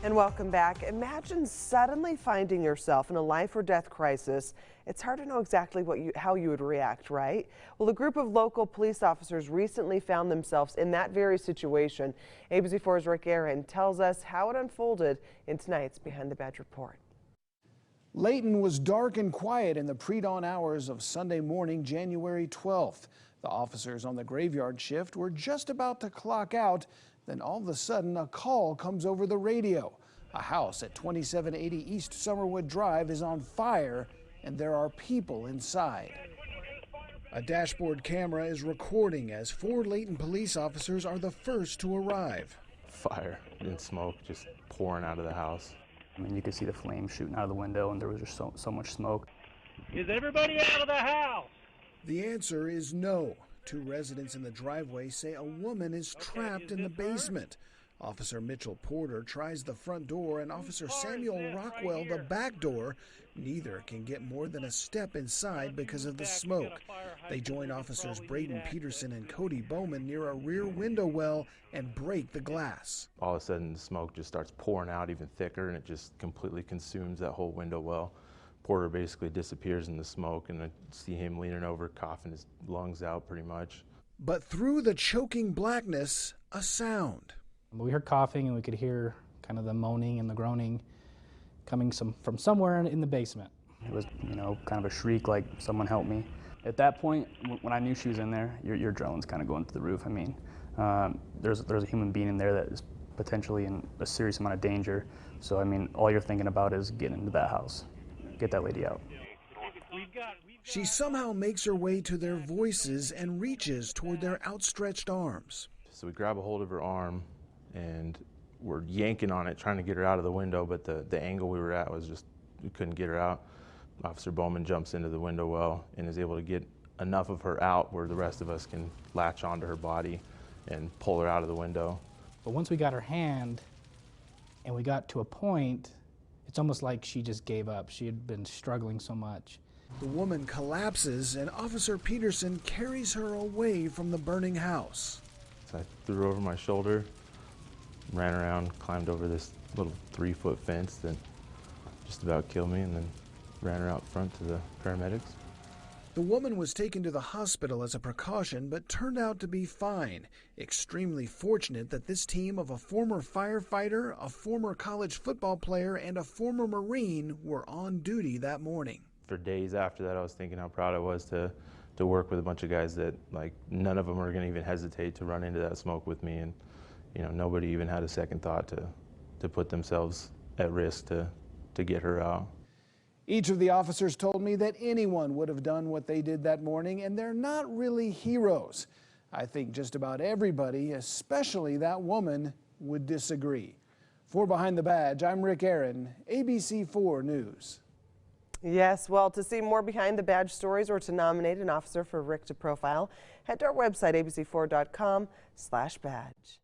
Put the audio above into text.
And welcome back. Imagine suddenly finding yourself in a life or death crisis. It's hard to know exactly how you would react, right? Well, a group of local police officers recently found themselves in that very situation. ABC4's Rick Aaron tells us how it unfolded in tonight's Behind the Badge report. Layton was dark and quiet in the pre-dawn hours of Sunday morning, January 12th. The officers on the graveyard shift were just about to clock out. Then all of a sudden, a call comes over the radio. A house at 2780 East Summerwood Drive is on fire, and there are people inside. A dashboard camera is recording as 4 Layton police officers are the first to arrive. Fire and smoke just pouring out of the house. I mean, you could see the flames shooting out of the window, and there was just so much smoke. Is everybody out of the house? The answer is no. 2 residents in the driveway say a woman is trapped in the basement. Officer Mitchell Porter tries the front door and Officer Samuel Rockwell the back door. Neither can get more than a step inside because of the smoke. They join Officers Braden Peterson and Cody Bowman near a rear window well and break the glass. All of a sudden the smoke just starts pouring out even thicker, and it just completely consumes that whole window well. Porter basically disappears in the smoke, and I see him leaning over, coughing his lungs out pretty much. But through the choking blackness, a sound. We heard coughing, and we could hear kind of the moaning and the groaning coming from somewhere in the basement. It was, kind of a shriek like, someone help me. At that point, when I knew she was in there, your adrenaline's kind of going to the roof. I mean, there's a human being in there that is potentially in a serious amount of danger. So, I mean, all you're thinking about is getting into that house. Get that lady out. She somehow makes her way to their voices and reaches toward their outstretched arms. So we grab a hold of her arm, and we're yanking on it, trying to get her out of the window, but the angle we were at was just, we couldn't get her out. Officer Bowman jumps into the window well and is able to get enough of her out where the rest of us can latch onto her body and pull her out of the window. But once we got her hand and we got to a point, it's almost like she just gave up. She had been struggling so much. The woman collapses, and Officer Peterson carries her away from the burning house. So I threw her over my shoulder, ran around, climbed over this little 3-foot fence that just about killed me, and then ran her out front to the paramedics. The woman was taken to the hospital as a precaution, but turned out to be fine. Extremely fortunate that this team of a former firefighter, a former college football player, and a former Marine were on duty that morning. For days after that, I was thinking how proud I was to work with a bunch of guys that, like, none of them are going to even hesitate to run into that smoke with me, and nobody even had a second thought to put themselves at risk to get her out. Each of the officers told me that anyone would have done what they did that morning, and they're not really heroes. I think just about everybody, especially that woman, would disagree. For Behind the Badge, I'm Rick Aaron, ABC4 News. Yes, well, to see more Behind the Badge stories or to nominate an officer for Rick to profile, head to our website, abc4.com/badge.